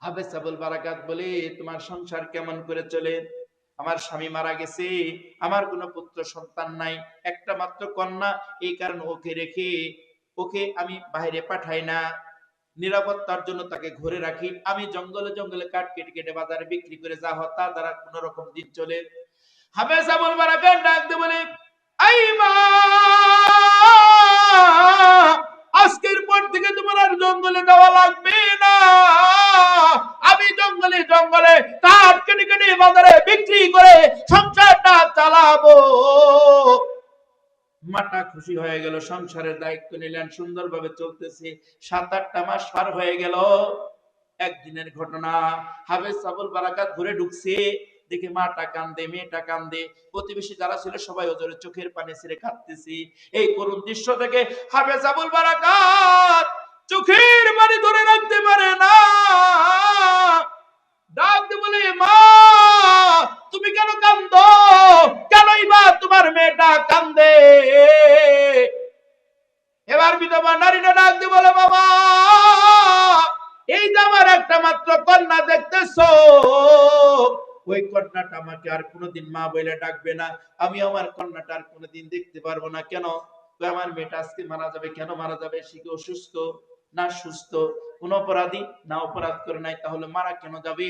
হাফেজ আবুল বারাকাত বলে, তোমার সংসার কেমন করে চলে? আমার স্বামী মারা গেছে, আমার কোনো পুত্র সন্তান নাই, একটা মাত্র কন্যা, এই কারণে ওকে রেখে ওকে আমি বাইরে পাঠাই না, নিরাপত্তার জন্য তাকে ঘরে রাখি। আমি জঙ্গলে জঙ্গলে কাঠ কেটে কেটে বাজারে বিক্রি করে যা হয় তার দ্বারা কোন রকম দিন চলে। হাফেজ আবুল বারাকাত ডাকতে বলে, আই মা, আজকের পর থেকে তোমার আর জঙ্গলে যাওয়া লাগবে না, আমি জঙ্গলে জঙ্গলে কাঠ কেটে কেটে বাজারে বিক্রি করে সংসারটা চালাবো। মাটা খুশি হয়ে গেল, সংসারের দায়িত্ব নিলেন, সুন্দরভাবে চলতেছে। 7-8টা মাস পার হয়ে গেল। একদিনের ঘটনা, হাফেজ আবুল বারাকাত ঘুরে ঢুকছে, দেখে মাটা কান্দে, মেয়েটা কান্দে, প্রতিবেশী যারা ছিল সবাই ওদের চোখের পানি ছেড়ে কাঁদতেছি। এই করুণ দৃশ্য দেখে হাফেজ আবুল বারাকাত চোখের পানি ধরে রাখতে পারে না, ডাকতে বলে, মা তুমি কেন কান্দো? কেনই বা তোমার মেয়েটা কান্দে? এবার বিধবা নারীরা ডাকতে বলে, বাবা এই যে আমার একটা মাত্র কন্যা দেখতেছো, ওই কন্যাটা আমাকে আর কোনোদিন মা বলে ডাকবে না, আমি আমার কন্যাটা আর কোনোদিন দেখতে পারবো না। কেন? আমার মেয়েটা আজকে মারা যাবে। কেন মারা যাবে? সে কি অসুস্থ না সুস্থ? কোন অপরাধী না অপরাধ করে নাই, তাহলে মারা কেন যাবে?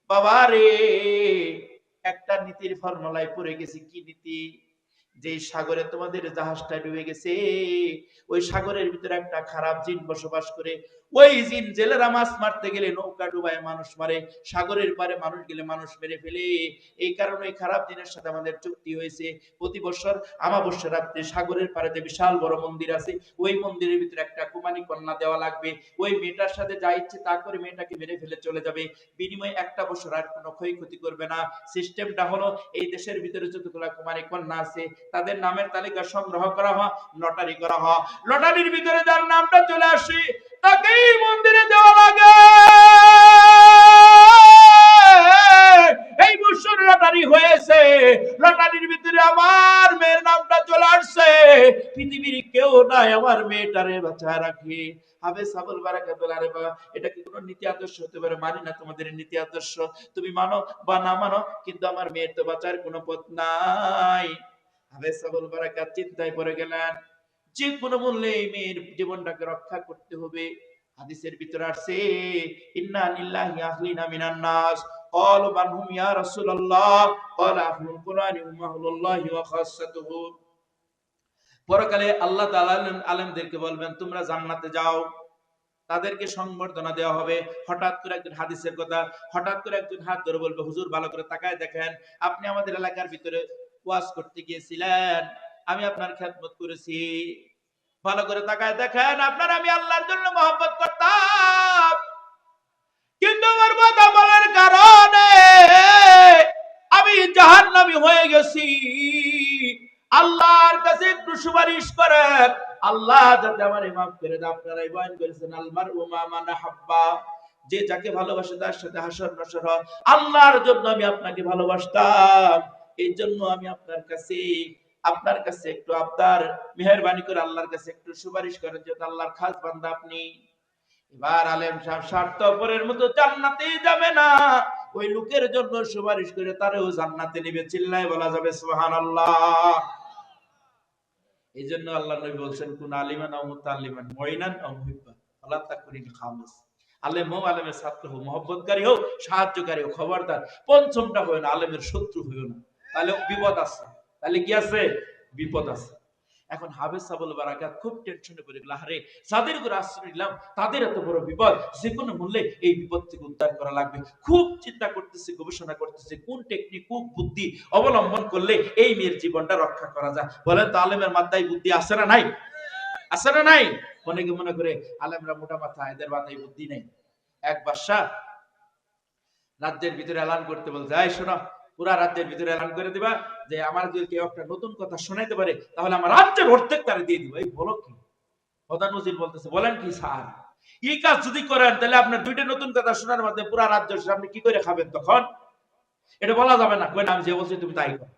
বাবা রে, একটা নীতির ফর্মুলায় পড়ে গেছি। কি নীতি? যে সাগরে তোমাদের জাহাজটা ডুবে গেছে, ওই সাগরের ভিতরে একটা খারাপ জিন বসবাস করে। ওই জিন জেলেরা মাছ মারতে গেলে নৌকা ডুবায় মানুষ মারে, সাগরের পারে মানুষ গেলে মানুষ মেরে ফেলে। এই কারণে ওই খারাপ জিনের সাথে আমাদের চুক্তি হয়েছে, প্রতি বছর আমাবস্যা রাত্রে সাগরের পারে যে বিশাল বড় মন্দির আছে, ওই মন্দিরের ভিতরে একটা কুমারী কন্যা দেওয়া লাগবে। ওই মেয়েটার সাথে যা ইচ্ছে তা করে মেয়েটাকে মেরে ফেলে চলে যাবে, বিনিময়ে একটা বছর আর কোনো ক্ষয়ক্ষতি করবে না। সিস্টেমটা হলো, এই দেশের ভিতরে যতগুলা কুমারী কন্যা আছে তাদের নামের তালিকা সংগ্রহ করা হয়, লটারি করা হয়, লটারির ভিতরে যার নামটা চলে আসে তাকেই মন্দিরে দেওয়া লাগে। এই বছর লটারি হয়েছে, লটারির ভিতরে আমার মেয়ের নামটা চলে আসছে, পৃথিবীর কেউ নাই আমার মেয়েটারে বাঁচায় রাখে। হাফেজ আবুল বারাকাত বলে, আরে বাবা, এটা কি কোনো নীতি আদর্শ হতে পারে? মানি না তোমাদের নীতি আদর্শ, তুমি মানো বা না মানো, কিন্তু আমার মেয়ের তো বাঁচার কোনো পথ নাই। হাফেজ আবুল বারাকাত চিন্তায় পড়ে গেলেন, যে কোনো মূল্যে এই মেয়ের জীবনটাকে রক্ষা করতে হবে। হাদিসের ভিতরে আসছে, ইন্না লিল্লাহি আহলিনা মিনান নাস ক্বালু মান হুম ইয়া রাসূলুল্লাহ ক্বালা আহলুল কুরআনি উম্মাহুল্লাহি ওয়া খাসাতুহু। পরকালে আল্লাহ তাআলা আলেমদেরকে বলবেন তোমরা জান্নাতে যাও, তাদেরকে সংবর্ধনা দেওয়া হবে। হঠাৎ করে একজন, হাদিসের কথা, হঠাৎ করে একজন হাত ধরে বলবে, হুজুর ভালো করে তাকায় দেখেন, আপনি আমাদের এলাকার ভিতরে ওয়াজ করতে গিয়েছিলেন, আমি আপনার খেদমত করেছি, ভালো করে তাকায় দেখেন, আপনার আমি আল্লাহর জন্য মহব্বত করতাম, কিন্তু আমার বদআমলের কারণে আমি জাহান্নামী হয়ে গেছি। আল্লাহর কাছে একটু সুপারিশ করেন, আল্লাহ যাতে আমারে মাফ করে দেন। আপনারাই বয়ান করেছেন, আল মারউ মা মান হাব্বা, যে যাকে ভালোবাসে তার সাথে হাসর নাসর হয়। আল্লাহর জন্য আমি আপনাকে ভালোবাসতাম, এই জন্য আমি আপনার কাছে একটু আবদার, মেহেরবানি করে আল্লাহর কাছে একটু সুপারিশ করেন, যেহেতু আল্লাহর খাস বান্দা আপনি। এবার আলেম সাহেব স্বার্থপরের মতো জান্নাতে যাবে না, ওই লোকের জন্য সুপারিশ করে তারেও জান্নাতে নেবে। চিল্লায় বলা যাবে সুবহানাল্লাহ। এই জন্য আল্লাহ নবী বলছেন, কোন আলিমান আও মুতাআল্লিমান মুইনান আও মুহিব্বা ফালা তাকুনিল খামিস, আলেম হোক, আলেমের ছাত্র হোক, মহব্বতকারী হোক, সাহায্যকারী হোক, খবরদার পঞ্চমটা হয় না, আলেমের শত্রু হইও না, তাহলে বিপদ আছে। তাহলে কি আছে? বিপদ আছে। এখন হাফেজ আবুল বারাকাত খুব টেনশনে পড়ে গেল, আরে যাদের উপর আশ্রয় নিলাম তাদের এত বড় বিপদ, যে কোনো মূল্যে এই বিপদ থেকে উদ্ধার করা লাগবে। খুব চিন্তা করতেছে, গবেষণা করতেছে, কোন টেকনিক, কোন বুদ্ধি অবলম্বন করলে এই মেয়ের জীবনটা রক্ষা করা যায়। বলেন তো, আলেমের মাথায় বুদ্ধি আছে না নাই? আছে না নাই? অনেকে মনে করে আলেমরা মোটা মাথা, এদের মাথায় বুদ্ধি নেই। এক বাদশা রাজ্যের ভিতরে এলান করতে বলছে, এই শোনো, পুরা রাজ্যের ভিতরে এলান করে দিবা যে আমার যদি কেউ একটা নতুন কথা শোনাইতে পারে তাহলে আমার রাজ্যের অর্ধেক তারে দিয়ে দিব। এই বলো কি? প্রধান নজির বলতেছে, বলেন কি স্যার, এই কাজ যদি করেন তাহলে আপনার দুইটা নতুন কথা শোনার মাধ্যমে পুরা রাজ্য আপনি কি করে খাবেন? তখন এটা বলা যাবে না। আমি যে বলছি তুমি তাই করো।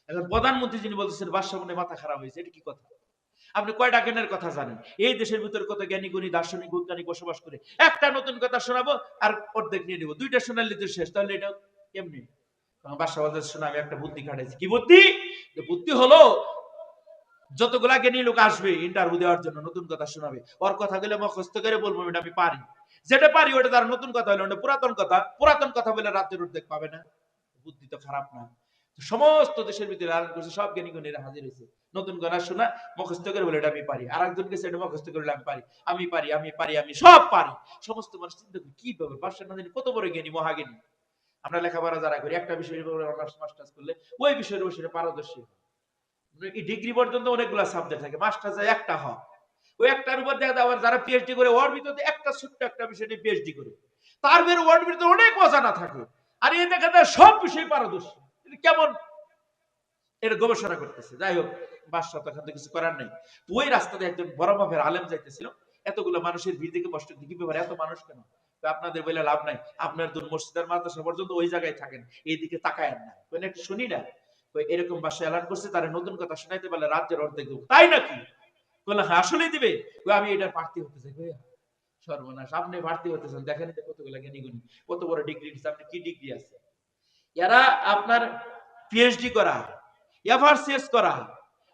এখন প্রধানমন্ত্রী যিনি বলতেছেন, বাদশা মনে মাথা খারাপ হয়েছে, এটা কি কথা? আপনি কয়টা জ্ঞানের কথা জানেন? এই দেশের ভিতরে কত জ্ঞানী গুণী দার্শনিক বৈজ্ঞানিক বসবাস করে, একটা নতুন কথা শোনাবো আর অর্ধেক নিয়ে নিবো, দুইটা শোনালে তো শেষ। তাহলে এটা কেমনি? বাদশা বলতেছে, শোনা, আমি একটা বুদ্ধি খাটাইছি। কি বুদ্ধি? বুদ্ধি হলো, যতগুলা জ্ঞানী লোক আসবে ইন্টারভিউ দেওয়ার জন্য, নতুন কথা শোনাবে, ওর কথাগুলো মুখস্থ করে বলবো এটা আমি পারি। যেটা পারি ওটা তার নতুন কথা হলো, ওটা পুরাতন কথা। পুরাতন কথা বলে রাতের অর্ধেক পাবে না। বুদ্ধি তো খারাপ না। সমস্ত দেশের ভিতরে আয়োজন করছে, সব জ্ঞানী গুণীরা হাজির হয়েছে। নতুন কথা শোনা, মুখস্থ করে বলে এটা আমি পারি। আর একজনকে সেটা মুখস্থ করলে আমি পারি, আমি পারি, আমি পারি, আমি সব পারি। সমস্ত মানুষ চিন্তা করি কি পাবে, বাদশা না জানি কত বড় জ্ঞানী, মহাজ্ঞানী। আমরা লেখাপড়া যারা করি, একটা বিষয়ের উপর অনার্স মাস্টার্স করলে ওই বিষয়ের উপর পারদর্শী। ডিগ্রি পর্যন্ত অনেকগুলো সাবজেক্ট থাকে, মাস্টার্স একটা হয়, ওই একটার উপর দেখা যায় আবার যারা পিএইচডি করে ওর ভিতরে একটা ছোট্ট একটা বিষয় নিয়ে পিএইচডি করে, তার বের ওর ভিতরে অনেক অজানা থাকে। আর এই দেখা যায় সব বিষয়ে পারদর্শী। কেমন এর গবেষণা করতেছে। যাই হোক, বাদশা তো এখান থেকে কিছু করার নেই। তো ওই রাস্তাতে একজন বড় মাপের আলেম যাইতেছিল, এতগুলো মানুষের ভিড় থেকে কষ্ট কি ব্যাপার, এত মানুষ কেন? আপনাদের বলে লাভ নাই, আপনার দূর মসজিদের মাদ্রাসা পর্যন্ত ওই জায়গায় থাকেন, এইদিকে তাকায় না, একটু শুনি না। এরকম বাসা এলান করছে, তারা নতুন কথা শোনাইতে পারলে রাজ্যের অর্ধেক দেবো। তাই নাকি? বললাম হ্যাঁ, আসলেই দিবে। আমি এটা প্রার্থী হতে চাই। সর্বনাশ, আপনি প্রার্থী হতেছেন, দেখেন কতগুলো জ্ঞানী গুণী, কত বড় ডিগ্রি, আপনি কি ডিগ্রি আছে? এরা আপনার পিএইচডি করা, এফআরসিএস করা,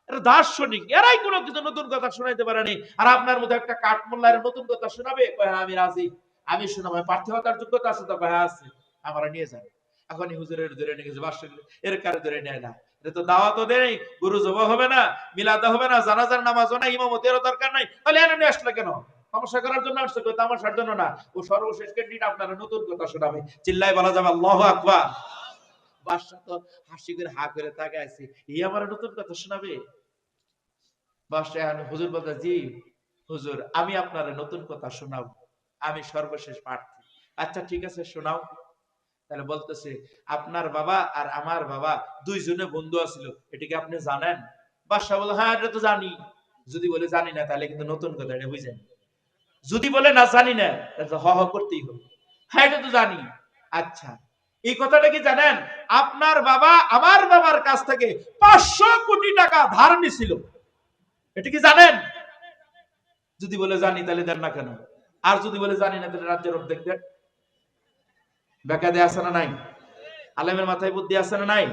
এরা দার্শনিক, এরাই কোনো কিছু নতুন কথা শোনাইতে পারেনি। আর আপনার মধ্যে একটা কাঠমোল্লার নতুন কথা শোনাবে, আমি রাজি, আমি শোনাবো, প্রার্থী হওয়ার যোগ্যতা আছে তো, আছে, আমরা নিয়ে যান। এখনই হুজুরের ধরে নিয়ে গেছে, বাদশা এর কারে ধরে নেয় না। এটা তো দাওয়াতও দেয়, গুরু জবা হবে না, মিলাদা হবে না, জানাজার নামাজও না, ইমামতেরও দরকার নাই, তাহলে এনে নিয়ে আসলে কেন? তামাশা করার জন্য আসছে, তামাশার জন্য না। ও সর্বশেষ ক্যান্ডিডেট, আপনারা নতুন কথা শোনাবে। চিল্লায় বলা যাবে আল্লাহু আকবার। বাদশা তো হাসি করে হা করে তাকায় আছে, এই আমার নতুন কথা শোনাবে? বাদশা হুজুর বলতে, জি হুজুর, আমি আপনার নতুন কথা শোনাবো, আমি সর্বশেষ প্রার্থী। আচ্ছা ঠিক আছে, শোনাও। তাহলে বলতেছে, আপনার বাবা আর আমার বাবা দুইজনে বন্ধু আছিল, এটা কি আপনি জানেন? বাদশা বলে, হ্যাঁ এটা তো জানি। যদি বলে জানি না, তাহলে কিন্তু নতুন কথা, এটা বুঝেন। যদি বলে না জানি না, তাহলে হ হ করতেই হবে। হ্যাঁ এটা তো জানি। আচ্ছা, এই কথাটা কি জানেন? আপনার বাবা আমার বাবার কাছ থেকে 500 কোটি টাকা ধার নিছিল, এটা কি জানেন? যদি বলে জানি, তাহলে দেন না কেন? আর যদি বলে জানি না, তাহলে রাজ্যের অর্ধেক দেন। বেকায়দা আছে না নাই? আলেমের মাথায় বুদ্ধি আছে না নাই?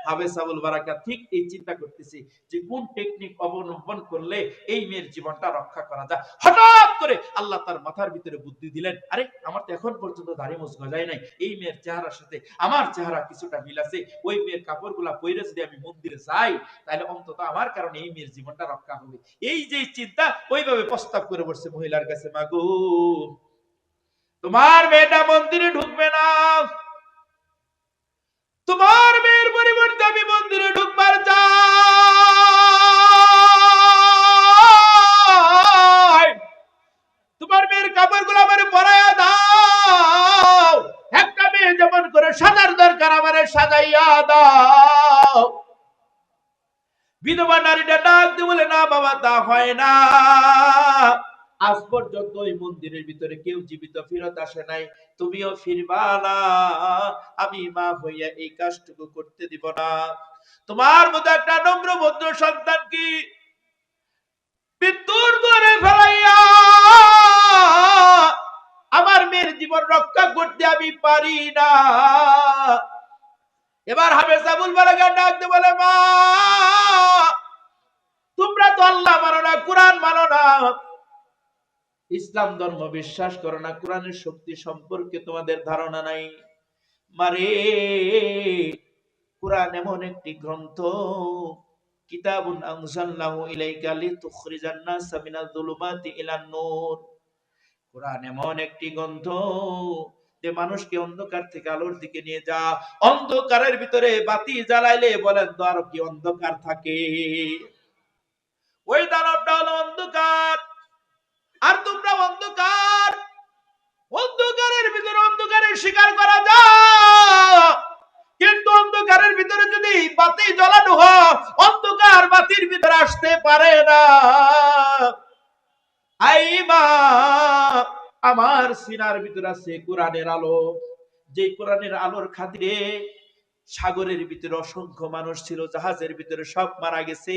হাবেস আবুল বারাকাত ঠিক এই চিন্তা করতেছি যে কোন টেকনিক অবলম্বন করলে এই মেয়ের জীবনটা রক্ষা করা যায়। হঠাৎ করে আল্লাহ তার মাথার ভিতরে বুদ্ধি দিলেন, আরে আমার তো এখন পর্যন্ত দাড়ি মুছ গজায় নাই, এই মেয়ের চেহারার সাথে আমার চেহারা কিছুটা মিল আছে, ওই মেয়ের কাপড়গুলা পরে যদি আমি মন্দিরে যাই, তাহলে অন্তত আমার কারণে এই মেয়ের জীবনটা রক্ষা হবে। এই যে চিন্তা, ওইভাবে প্রস্তাব করে বসছে মহিলার কাছে, মাগো তোমার মেয়েটা মন্দিরে ঢুকবে না, তোমার মেয়ের পরিবর্তে আমি মন্দিরে ঢুকবার চাই, তোমার মেয়ের কাপড়গুলো আমার পরাইয়া দাও, একটা মেয়ে যেমন করে সাজার দরকার আমারে সাজাইয়া দাও। বিধবা নারীটা ডাক দিয়ে বলে, না বাবা, তা হয় না, আজ পর্যন্ত ওই মন্দিরের ভিতরে কেউ জীবিত ফেরত আসে নাই, তুমিও ফিরবা না, আমি মা হইয়া এই কাজটুকু করতে দিব না। তোমার মতো একটা নম্র ভদ্র সন্তান কি মৃত্যুর দ্বারে ফেলাইয়া আমার মেয়ের জীবন রক্ষা করতে আমি পারি না। এবার হাফেজ আবুল বারাকাত ডাক দিয়ে বলে, মা তোমরা তো আল্লাহ মানো না, কোরআন মানো না, ইসলাম ধর্ম বিশ্বাস করো না, কোরআনের শক্তি সম্পর্কে তোমাদের ধারণা নাই। মারে, কোরআন এমন একটি গ্রন্থ, কিতাবুন আনজালনাহু ইলাইকা লিতুখরিজান নাসা মিনাজ যুলুমাতি ইলান নূর। কোরআন এমন একটি গ্রন্থ যে মানুষকে অন্ধকার থেকে আলোর দিকে নিয়ে যা। অন্ধকারের ভিতরে বাতি জ্বালাইলে বলেন তো আর কি অন্ধকার থাকে? ওই দানবটা হলো অন্ধকার, আর তোমরা অন্ধকার। অন্ধকারের ভিতরে অন্ধকারের শিকার করা যায়, কিন্তু অন্ধকারের ভিতরে যদি বাতি জ্বালানো হয়, অন্ধকার বাতির ভিতরে আসতে পারে না। আইমা, আমার সিনার ভিতরে আছে কোরআনের আলো, যে কোরআনের আলোর খাতিরে সাগরের ভিতরে অসংখ্য মানুষ ছিল, জাহাজের ভিতরে সব মারা গেছে।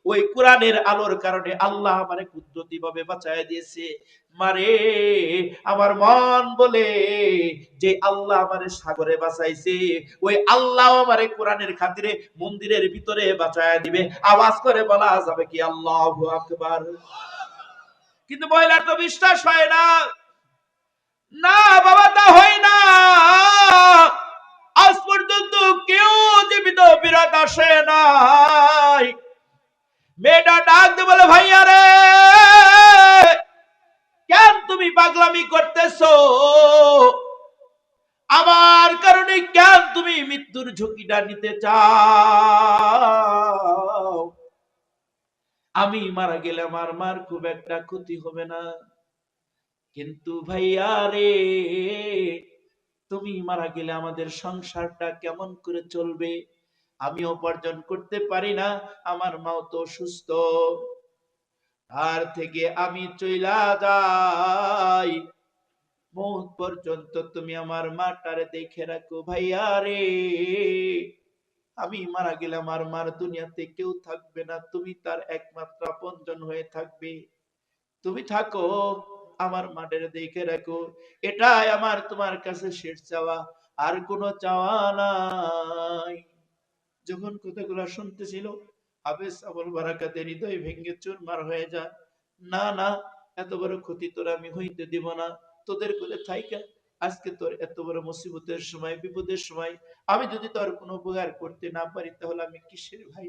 ওই কোরআনের আলোর কারণে আল্লাহ আমারে কুদরতি ভাবে বাঁচায় দিয়েছে। মারে আমার মন বলে যে আল্লাহ আমারে সাগরে বাঁচাইছে, ওই আল্লাহ আমারে কোরআনের খাতিরে মন্দিরের ভিতরে বাঁচায় দিবে। আওয়াজ করে বলা যাবে কি আল্লাহু আকবার? কিন্তু মহিলার তো বিশ্বাস হয় না। না বাবা, তা হয় না। আজ পর্যন্ত কেউ জীবিত বিরাট আসে নাই। মেয়েটা ডাক দিয়ে বলে, ভাইয়া রে, কেন তুমি পাগলামি করতেছো? আমার কারণে কেন তুমি মৃত্যুর ঝুঁকিটা নিতে চাও? আমি মারা গেলে আমার মার খুব একটা ক্ষতি হবে না, কিন্তু ভাইয়া রে, তুমি মারা গেলে আমাদের সংসারটা কেমন করে চলবে? আমি উপার্জন করতে পারি না, আমার মাও তো সুস্থ, তার থেকে আমি চইলা যাই। মৌত পর্যন্ত তুমি আমার মাটারে দেখে রাখো ভাইয়া রে। আমি মারা গেলে আমার মার দুনিয়াতে কেউ থাকবে না, তুমি তার একমাত্র আপনজন হয়ে থাকবে। তুমি থাকো, আমার মাঠের দেখে রাখো। এটাই আমার তোমার কাছে শেষ চাওয়া, আর কোনো চাওয়া নাই। যখন কথাগুলো শুনতেছিল, হাফেজ আবুল বারাকাতের হৃদয় ভেঙে চুরমার হয়ে যায়। না না, এত বড় ক্ষতি তোর আমি হইতে দিব না। তোদের কোলে থাইকা আজকে তোর এত বড় মুসিবতের সময়, বিপদের সময় আমি যদি তোর কোনো উপকার করতে না পারি, তাহলে আমি কিসের ভাই?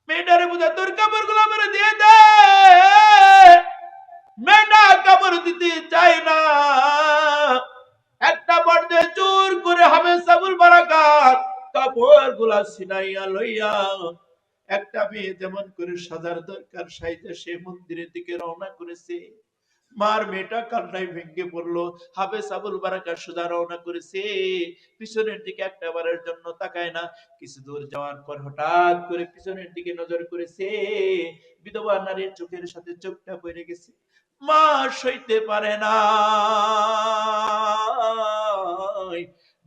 মেয়েটারে বুঝা, তোর কাপড় গুলো আমার দিয়ে দে। মেয়েটা কাপড় দিতে চাই না। একটা পর্যায়ে জোর করে হাফেজ আবুল বারাকাত কাপড় গুলা ছিনাইয়া লইয়া, একটা মেয়ে যেমন করে সাজার দরকার সাইজে সে মন্দিরের দিকে রওনা করেছে। মার মেয়েটা কান্নায় ভেঙে পড়লো। হাফেজ আবুল বারাকাত সোজা রওনা করেছে, পিছনের দিকে একটা বারের জন্য তাকায় না। কিছু দূর যাওয়ার পর হঠাৎ করে পিছনের দিকে নজর করেছে, বিধবা নারীর চোখের সাথে চোখটা পড়ে গেছে। মা সইতে পারে না,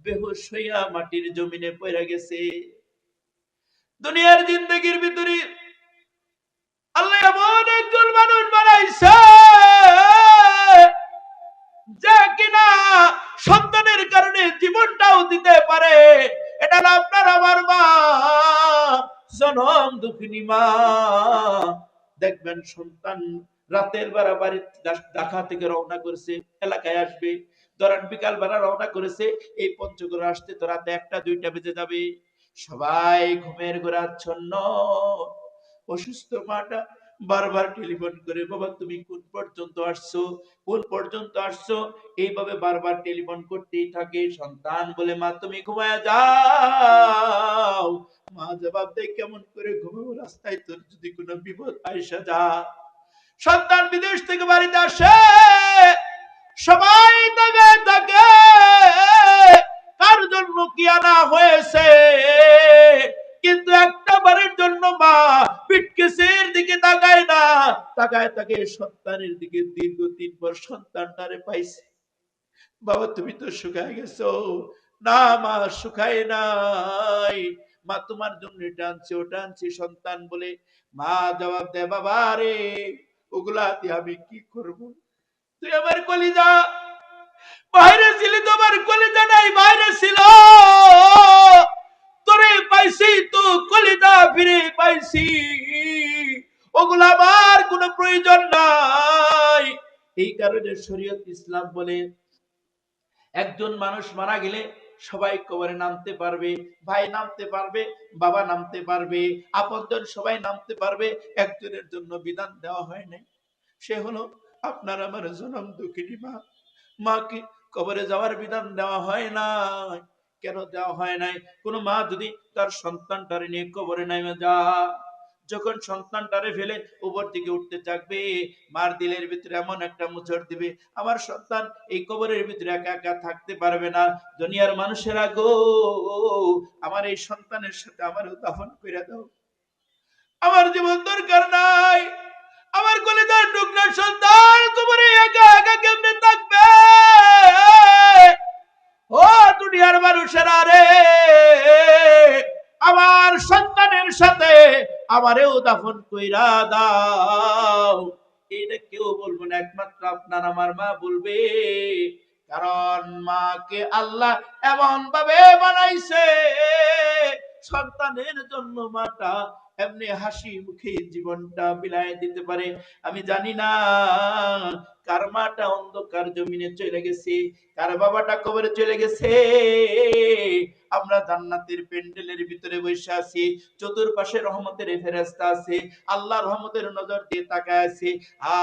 বেহুশ হইয়া মাটির জমিনে পড়ে গেছে। দুনিয়ার জিন্দেগির ভিতরে আল্লাহ এমন একজন মানুষ বানাইছে যে কিনা সন্তানের কারণে জীবনটাও দিতে পারে। এটা না আপনার আমার মা, জনম দুঃখিনী মা। দেখবেন সন্তান রাতের বেলা বাড়ি ঢাকা থেকে রওনা করেছে, এলাকায় আসবে, ধরেন বিকাল বেলা রওনা করেছে, এই পঞ্চগড় আসতে তো রাতে 1টা 2টা বেজে যাবে। সবাই ঘুমের ঘোরে আচ্ছন্ন। অসুস্থ মাটা বারবার টেলিফোন করে, বাবা তুমি কোন পর্যন্ত আসছো, কোন পর্যন্ত আসছো, এইভাবে বারবার টেলিফোন করতেই থাকে। সন্তান বলে, মা তুমি ঘুমায় যাও। মা জবাব দেয়, কেমন করে ঘুমাবো, রাস্তায় তোর যদি কোনো বিপদ আইসা যা। সন্তান বিদেশ থেকে বাড়িতে আসে, সবাই তাকে তাকে কার জন্য কি আনা হয়েছে, কিন্তু একটা বারের জন্য মা পিটকেসের দিকে তাকায় না, তাকায় তাকে সন্তানের দিকে। দীর্ঘ 3 বছর সন্তানটারে পাইছে। বাবা তুমি তো শুকায় গেছো। না মা, শুকায় নাই, মা তোমার জন্য এটা আনছি ওটা আনছি। সন্তান বলে, মা জবাব দেয়, বাবা রে, ওগুলা দিয়ে আমি কি করব? তুই আমার কলিজা, বাইরে ছিলি, তোমার কলিজা নাই, বাইরে ছিল। তোরে পাইছি তো কলিজা ফিরে পাইছি, ওগুলা আমার কোনো প্রয়োজন নাই। এই কারণে শরীয়ত ইসলাম বলে, একজন মানুষ মারা গেলে সবাই কবরে নামতে পারবে, ভাই নামতে পারবে, বাবা নামতে পারবে, আপনজন সবাই নামতে পারবে। একজনের জন্য বিধান দেওয়া হয় নাই, সে হলো আপনার আমার জনম দুঃখিনী মা। মাকে কবরে যাওয়ার বিধান দেওয়া হয় না। কেন দেওয়া হয় নাই? কোন মা যদি তার সন্তানটারে নিয়ে কবরে নামে যা, যখন সন্তানটারে ফেলে উপর দিকে উঠতে থাকবে, মার দিলের ভিতরে এমন একটা মুচড় দিবে, আমার সন্তান এই কবরের ভিতরে একা একা থাকতে পারবে না। দুনিয়ার মানুষেরা গো, আমার এই সন্তানের সাথে আমার দাফন করে দাও, আমার জীবন দরকার নাই। আমার কলিজার টুকরা সন্তান কবরে একা একা কেমনে থাকবে? ও দুনিয়ার মানুষেরা রে, আমার সন্তানের সাথে আমারেও দাফন কইরা দাও। এটা কেউ বলবো না, একমাত্র আপনার আমার মা বলবে। কারণ মাকে আল্লাহ এমন ভাবে বানাইছে, সন্তানের জন্য মাটা এমনি হাসি মুখে জীবনটা বিলায় দিতে পারে। আমি জানি না কার মাটা অন্ধকার জমিনে চলে গেছে, কার বাবাটা কবরে চলে গেছে। আমরা জান্নাতের প্যান্ডেলের ভিতরে বসে আছি, চতুর্পাশে রহমতের ফেরেশতা আছে, আল্লাহর রহমতের নজর দিয়ে তাকায় আছে।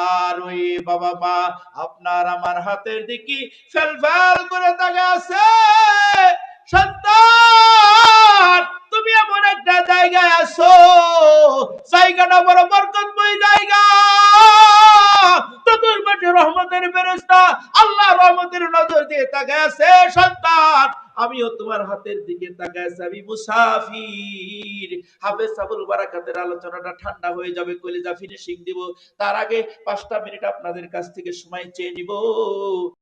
আর ওই বাবা মা আপনার আমার হাতের দিকে ফেলফেল করে তাকায় আছে। সন্তান, তুমি এমন একটা জায়গায় আছো, জায়গাটা বড় বরকতময় জায়গা। চতুর্পাশে রহমতের ফেরেশতা, আল্লাহর রহমতের নজর দিয়ে তাকায় আছে। সন্তান, আমিও তোমার হাতের দিকে তাকায় আছি, আমি মুসাফির। হাফেজ আবুল বারাকাতের আলোচনাটা ঠান্ডা হয়ে যাবে, কলিজা ফিনিশিং দিব। তার আগে 5টা মিনিট আপনাদের কাছ থেকে সময় চেয়ে নিব।